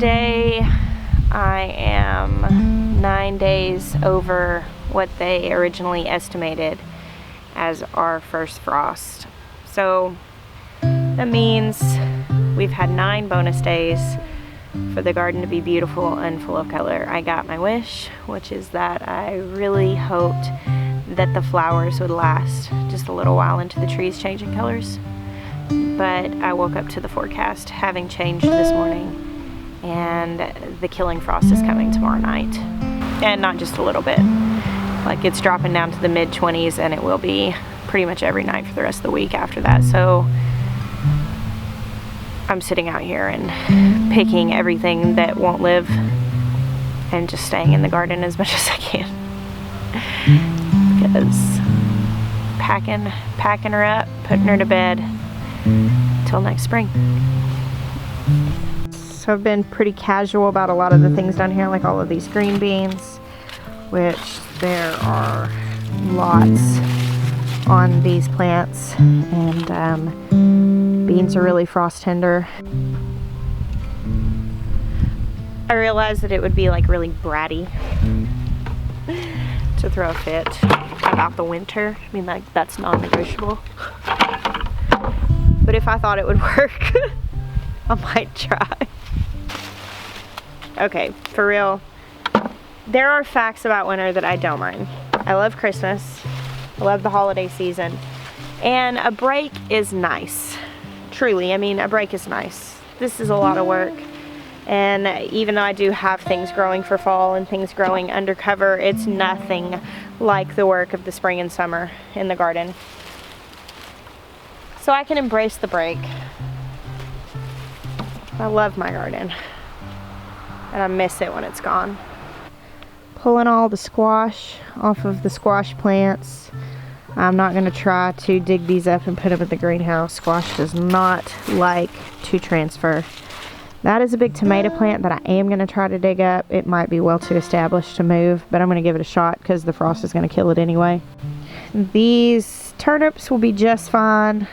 Today I am 9 days over what they originally estimated as our first frost. So that means we've had 9 bonus days for the garden to be beautiful and full of color. I got my wish, which is that I really hoped that the flowers would last just a little while into the trees changing colors. But I woke up to the forecast having changed this morning, and the killing frost is coming tomorrow night. And not just a little bit. Like, it's dropping down to the mid-20s, and it will be pretty much every night for the rest of the week after that. So I'm sitting out here and picking everything that won't live and just staying in the garden as much as I can. Because packing her up, putting her to bed till next spring. So I've been pretty casual about a lot of the things down here, like all of these green beans, which there are lots on these plants, and beans are really frost tender. I realized that it would be like really bratty to throw a fit about the winter. I mean, like, that's non-negotiable. But if I thought it would work, I might try. Okay, for real, there are facts about winter that I don't mind. I love Christmas, I love the holiday season, and a break is nice. Truly, I mean, a break is nice. This is a lot of work, and even though I do have things growing for fall and things growing undercover, it's nothing like the work of the spring and summer in the garden. So I can embrace the break. I love my garden, and I miss it when it's gone. Pulling all the squash off of the squash plants. I'm not going to try to dig these up and put them in the greenhouse. Squash does not like to transfer. That is a big tomato plant that I am going to try to dig up. It might be well too established to move, but I'm going to give it a shot because the frost is going to kill it anyway. These turnips will be just fine.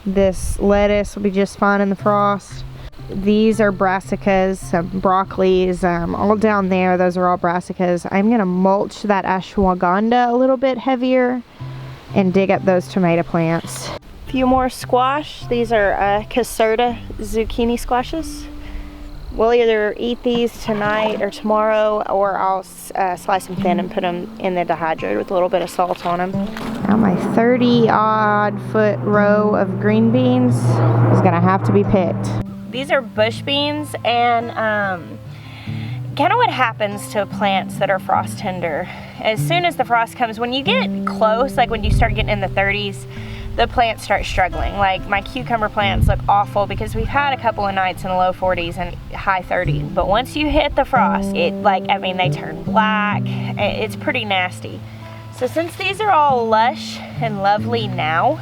This lettuce will be just fine in the frost. These are brassicas, broccolis, all down there. Those are all brassicas. I'm going to mulch that ashwagandha a little bit heavier and dig up those tomato plants. A few more squash. These are caserta zucchini squashes. We'll either eat these tonight or tomorrow, or I'll slice them thin and put them in the dehydrator with a little bit of salt on them. Now my 30-odd foot row of green beans is gonna have to be picked. These are bush beans, and kind of what happens to plants that are frost tender, as soon as the frost comes, when you get close, like when you start getting in the 30s, the plants start struggling. Like my cucumber plants look awful because we've had a couple of nights in the low 40s and high 30s. But once you hit the frost, they turn black. It's pretty nasty. So since these are all lush and lovely now,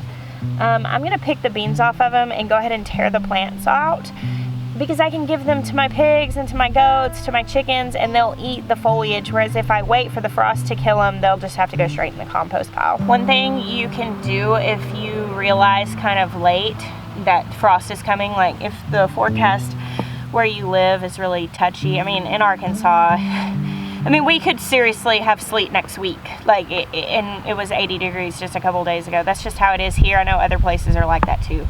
I'm gonna pick the beans off of them and go ahead and tear the plants out, because I can give them to my pigs and to my goats, to my chickens, and they'll eat the foliage, whereas if I wait for the frost to kill them, they'll just have to go straight in the compost pile. One thing you can do if you realize kind of late that frost is coming, like if the forecast where you live is really touchy. I mean, in Arkansas, we could seriously have sleet next week. And it was 80 degrees just a couple days ago. That's just how it is here. I know other places are like that too.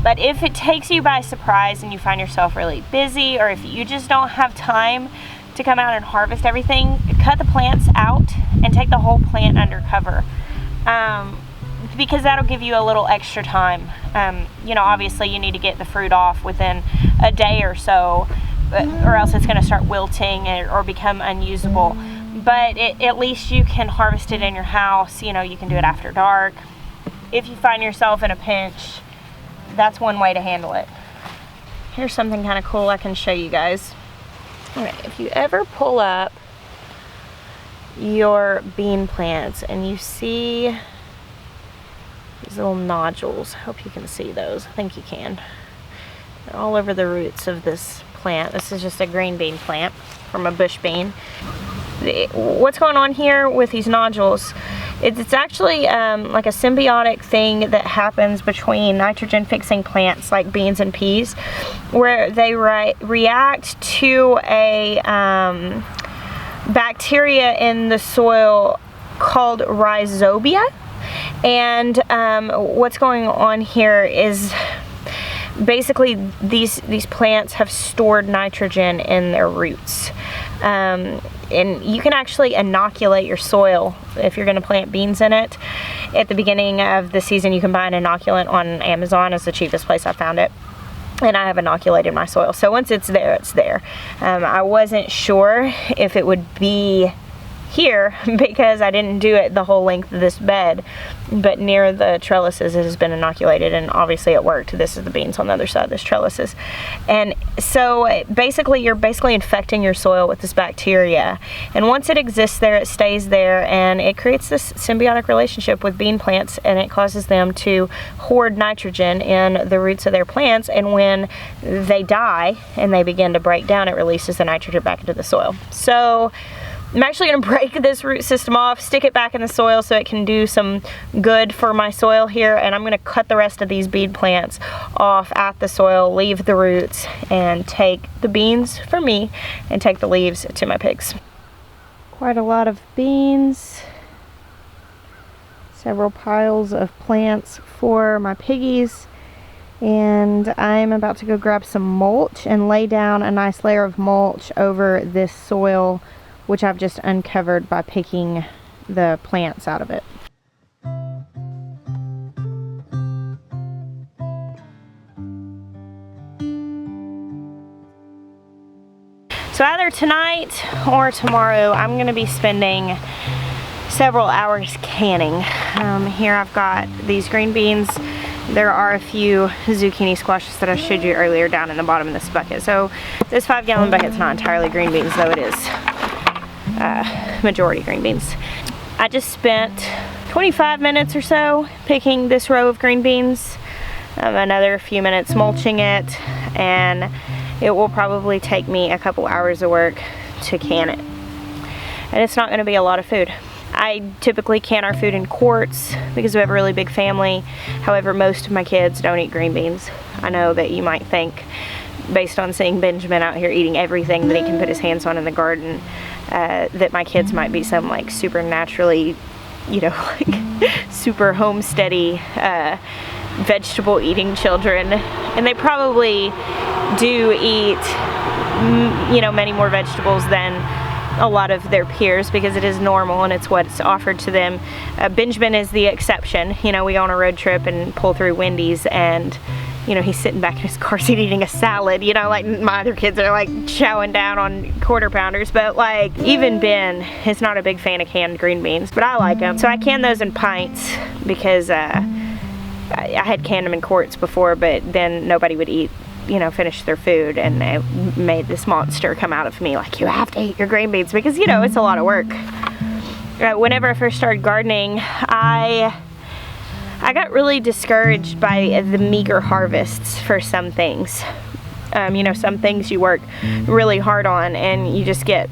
But if it takes you by surprise and you find yourself really busy, or if you just don't have time to come out and harvest everything, cut the plants out and take the whole plant under cover. Because that'll give you a little extra time. Obviously you need to get the fruit off within a day or so, or else it's going to start wilting or become unusable. But at least you can harvest it in your house. You can do it after dark. If you find yourself in a pinch, that's one way to handle it. Here's something kind of cool I can show you guys. Alright, if you ever pull up your bean plants and you see these little nodules, I hope you can see those. I think you can. They're all over the roots of this plant. This is just a green bean plant from a bush bean. What's going on here with these nodules It's actually like a symbiotic thing that happens between nitrogen fixing plants like beans and peas, where they react to a bacteria in the soil called rhizobia. And what's going on here is basically these plants have stored nitrogen in their roots. And you can actually inoculate your soil if you're going to plant beans in it. At the beginning of the season, you can buy an inoculant on Amazon. It's the cheapest place I found it. And I have inoculated my soil. So once it's there, it's there. I wasn't sure if it would be here because I didn't do it the whole length of this bed, but near the trellises it has been inoculated, and obviously it worked. This is the beans on the other side of this trellises. And so basically you're infecting your soil with this bacteria, and once it exists there, it stays there, and it creates this symbiotic relationship with bean plants, and it causes them to hoard nitrogen in the roots of their plants, and when they die and they begin to break down, it releases the nitrogen back into the soil. So I'm actually going to break this root system off, stick it back in the soil so it can do some good for my soil here, and I'm going to cut the rest of these bean plants off at the soil, leave the roots, and take the beans for me and take the leaves to my pigs. Quite a lot of beans, several piles of plants for my piggies, and I'm about to go grab some mulch and lay down a nice layer of mulch over this soil, which I've just uncovered by picking the plants out of it. So either tonight or tomorrow, I'm gonna be spending several hours canning. Here I've got these green beans. There are a few zucchini squashes that I showed you earlier down in the bottom of this bucket. So this 5-gallon bucket's not entirely green beans, though it is majority green beans. I just spent 25 minutes or so picking this row of green beans, another few minutes mulching it, and it will probably take me a couple hours of work to can it. And it's not going to be a lot of food. I typically can our food in quarts because we have a really big family. However, most of my kids don't eat green beans. I know that you might think, based on seeing Benjamin out here eating everything that he can put his hands on in the garden, that my kids might be some like super naturally, you know, like super homesteady vegetable eating children, and they probably do eat, you know, many more vegetables than a lot of their peers because it is normal and it's what's offered to them. Benjamin is the exception. You know, we go on a road trip and pull through Wendy's, and you know, he's sitting back in his car seat eating a salad, you know, like my other kids are like chowing down on Quarter Pounders. But like, even Ben is not a big fan of canned green beans, but I like them. So I can those in pints because I had canned them in quarts before, but then nobody would eat, you know, finish their food, and it made this monster come out of me like, you have to eat your green beans, because you know, it's a lot of work. Whenever I first started gardening, I got really discouraged by the meager harvests for some things. You know, some things you work really hard on and you just get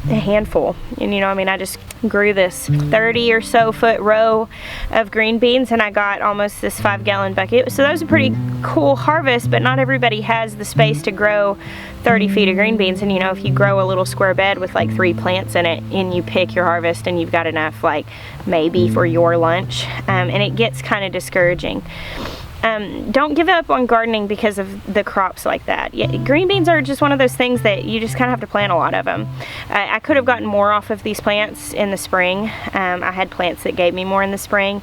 a handful. And you know, I mean, I just grew this 30 or so foot row of green beans, and I got almost this 5-gallon bucket. So that was a pretty cool harvest, but not everybody has the space to grow 30 feet of green beans. And you know, if you grow a little square bed with like 3 plants in it and you pick your harvest and you've got enough like maybe for your lunch, and it gets kind of discouraging. Don't give up on gardening because of the crops like that. Yeah, green beans are just one of those things that you just kind of have to plant a lot of them. I could have gotten more off of these plants in the spring. I had plants that gave me more in the spring.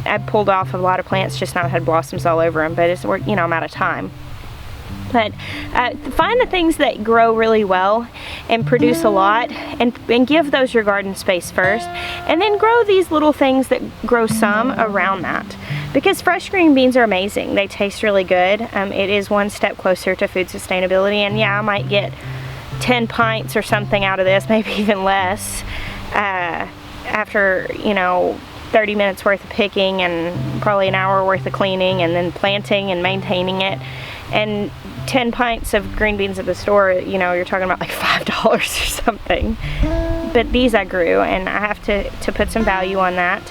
I pulled off a lot of plants, just now had blossoms all over them, but it's, you know, I'm out of time. But find the things that grow really well and produce a lot, and give those your garden space first, and then grow these little things that grow some around that, because fresh green beans are amazing. They taste really good. It is one step closer to food sustainability, and yeah, I might get 10 pints or something out of this, maybe even less, after, you know, 30 minutes worth of picking and probably an hour worth of cleaning and then planting and maintaining it. And 10 pints of green beans at the store, you know, you're talking about like $5 or something. But these I grew, and I have to put some value on that.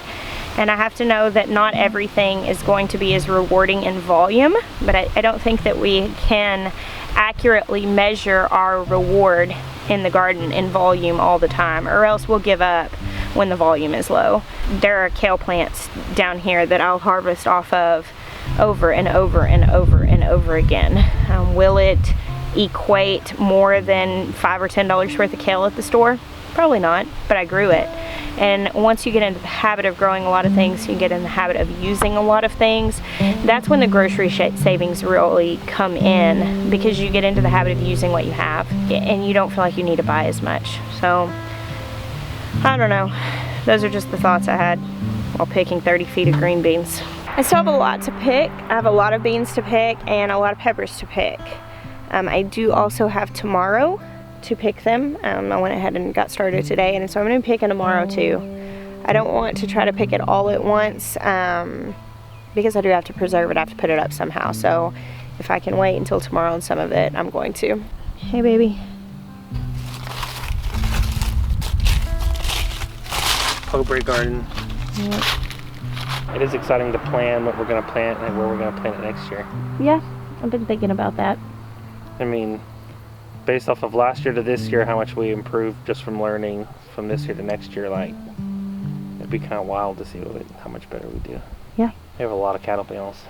And I have to know that not everything is going to be as rewarding in volume, but I don't think that we can accurately measure our reward in the garden in volume all the time, or else we'll give up when the volume is low. There are kale plants down here that I'll harvest off of over and over and over and over again. Will it equate more than $5 or $10 worth of kale at the store? Probably not, but I grew it. And once you get into the habit of growing a lot of things, you get in the habit of using a lot of things, that's when the grocery savings really come in, because you get into the habit of using what you have and you don't feel like you need to buy as much. So I don't know, those are just the thoughts I had while picking 30 feet of green beans. I still have a lot to pick. I have a lot of beans to pick and a lot of peppers to pick. I do also have tomorrow to pick them. I went ahead and got started today, and so I'm going to be picking tomorrow too. I don't want to try to pick it all at once because I do have to preserve it. I have to put it up somehow. So if I can wait until tomorrow on some of it, I'm going to. Hey baby. Cobra Garden. Yep. It is exciting to plan what we're going to plant and where we're going to plant it next year. Yeah, I've been thinking about that. I mean, based off of last year to this year, how much we improved just from learning from this year to next year, like, it'd be kind of wild to see how much better we do. Yeah. We have a lot of cattle panels.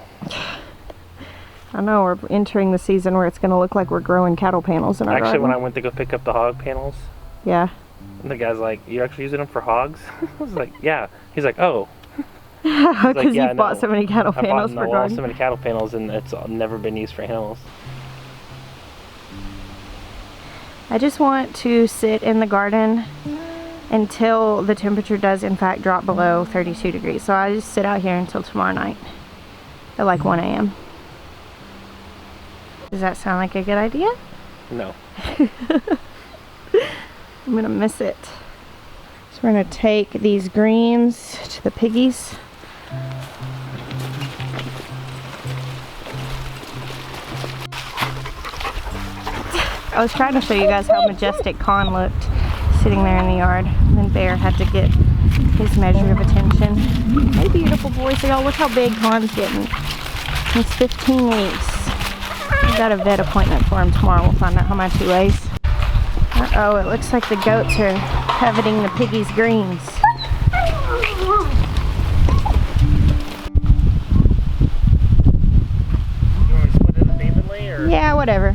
I know, we're entering the season where it's going to look like we're growing cattle panels in our garden. Actually, when I went to go pick up the hog panels, yeah, and the guy's like, "You actually using them for hogs?" I was like, "Yeah." He's like, "Oh." because like, yeah, you've bought so many cattle panels for garden. So many cattle panels, and it's never been used for animals. I just want to sit in the garden until the temperature does in fact drop below 32 degrees. So I just sit out here until tomorrow night at like 1 a.m. Does that sound like a good idea? No. I'm gonna miss it. So we're gonna take these greens to the Piggies. I was trying to show you guys how majestic Con looked sitting there in the yard. And then Bear had to get his measure of attention. Hey beautiful boy, so y'all look how big Con's getting. He's 15 weeks. I've got a vet appointment for him tomorrow. We'll find out how much he weighs. Uh-oh, it looks like the goats are coveting the Piggies' greens. You want me to split it up evenly, or? Yeah, whatever.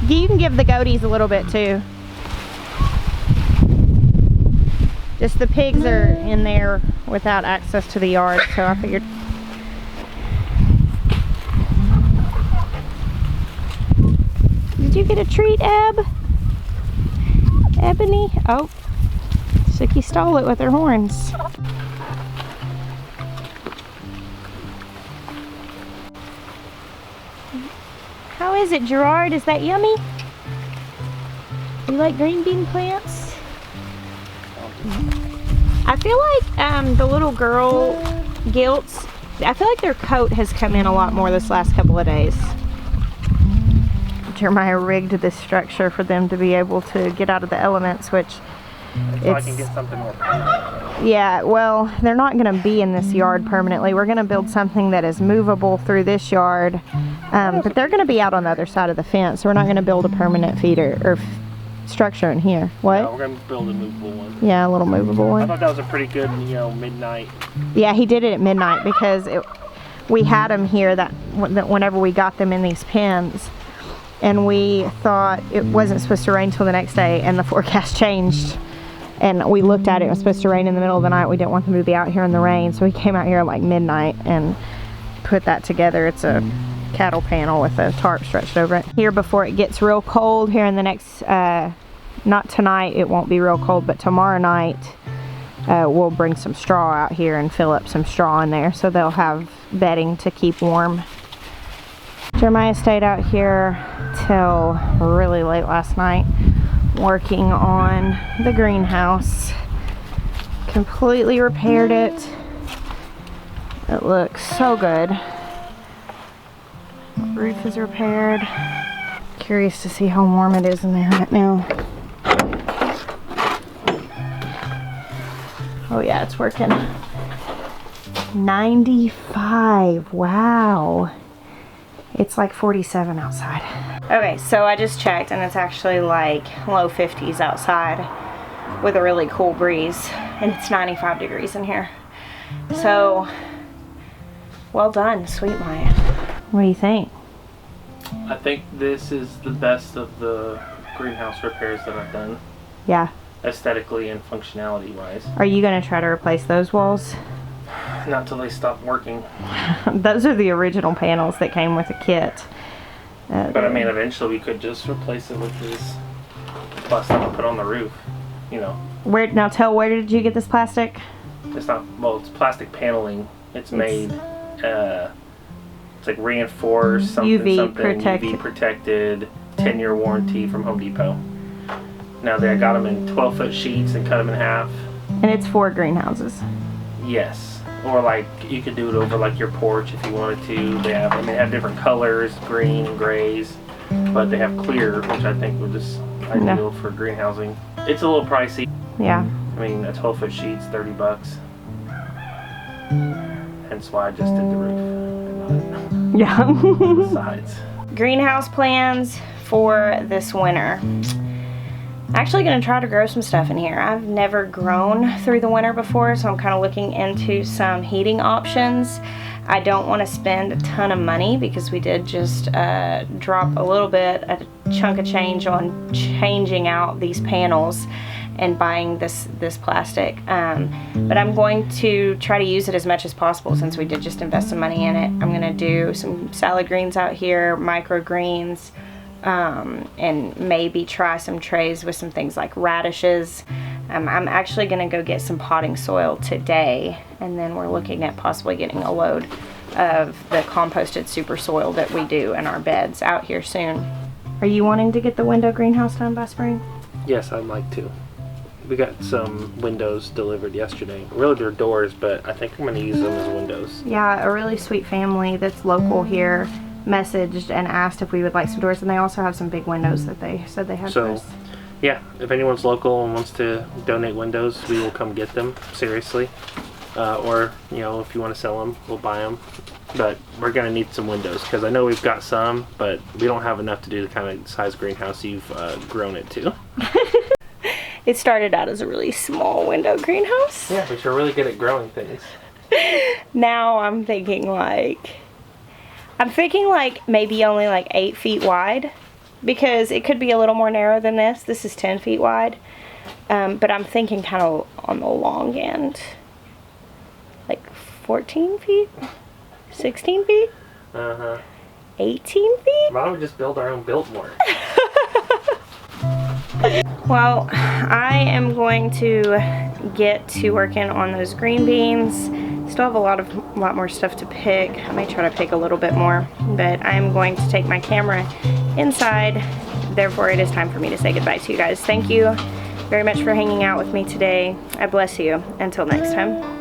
You can give the goaties a little bit too. Just the pigs are in there without access to the yard, so I figured. Did you get a treat, Eb? Ebony? Oh, Sookie stole it with her horns. How is it, Gerard? Is that yummy? You like green bean plants? I feel like the little girl gilts, I feel like their coat has come in a lot more this last couple of days. Jeremiah rigged this structure for them to be able to get out of the elements, which So I can get something more permanent. Yeah, well, they're not going to be in this yard permanently. We're going to build something that is movable through this yard, but they're going to be out on the other side of the fence, so we're not going to build a permanent feeder or structure in here. What? No, we're going to build a movable one. Yeah, a little movable I one. thought that was a pretty good, midnight. Yeah, he did it at midnight because we had them here that whenever we got them in these pens, and we thought it wasn't supposed to rain till the next day, and the forecast changed. And we looked at it, it was supposed to rain in the middle of the night. We didn't want them to be out here in the rain, so we came out here at like midnight and put that together. It's a cattle panel with a tarp stretched over it. Here before it gets real cold here in the next, not tonight, it won't be real cold, but tomorrow night we'll bring some straw out here and fill up some straw in there so they'll have bedding to keep warm. Jeremiah stayed out here till really late last night working on the greenhouse. Completely repaired it. It looks so good. Roof is repaired. Curious to see how warm it is in there right now. Oh yeah, it's working. 95, wow. It's like 47 outside. Okay, so I just checked and it's actually like low 50s outside with a really cool breeze, and it's 95 degrees in here. So, well done, sweet Maya. What do you think? I think this is the best of the greenhouse repairs that I've done. Yeah. Aesthetically and functionality wise. Are you gonna try to replace those walls? Not till they stop working. Those are the original panels that came with the kit. But I mean, eventually we could just replace it with this plastic and put on the roof, you know. Where did you get this plastic? It's not, well, it's plastic paneling. It's made, it's like reinforced, UV protected. UV protected, 10-year warranty from Home Depot. Now I got them in 12-foot sheets and cut them in half. And it's for greenhouses. Yes, or like you could do it over like your porch if you wanted to. They have different colors, green and grays, but they have clear, which I think would just ideal for greenhousing. It's a little pricey. Yeah. I mean, a 12-foot sheet's $30. Hence why I just did the roof and not Yeah. the sides. Greenhouse plans for this winter. Actually gonna try to grow some stuff in here. I've never grown through the winter before, so I'm kind of looking into some heating options. I don't want to spend a ton of money because we did just drop a little bit, a chunk of change on changing out these panels and buying this plastic. But I'm going to try to use it as much as possible since we did just invest some money in it. I'm gonna do some salad greens out here, microgreens, and maybe try some trays with some things like radishes. I'm actually gonna go get some potting soil today, and then we're looking at possibly getting a load of the composted super soil that we do in our beds out here soon. Are you wanting to get the window greenhouse done by spring? Yes, I'd like to. We got some windows delivered yesterday. Really, they're doors, but I think I'm gonna use them as windows. Yeah, a really sweet family that's local here messaged and asked if we would like some doors, and they also have some big windows that they said they had for us. Yeah, if anyone's local and wants to donate windows, we will come get them, seriously. Or, you know, if you want to sell them, we'll buy them. But we're going to need some windows because I know we've got some, but we don't have enough to do the kind of size greenhouse you've grown it to. It started out as a really small window greenhouse. Yeah, but you're really good at growing things. Now I'm thinking like maybe only like 8 feet wide, because it could be a little more narrow than this. This is 10 feet wide. But I'm thinking kind of on the long end. Like 14 feet? 16 feet? 18 feet? Why don't we just build our own Biltmore? Well, I am going to get to working on those green beans. Still have a lot more stuff to pick. I may try to pick a little bit more, but I'm going to take my camera inside. Therefore, it is time for me to say goodbye to you guys. Thank you very much for hanging out with me today. I bless you. Until next time.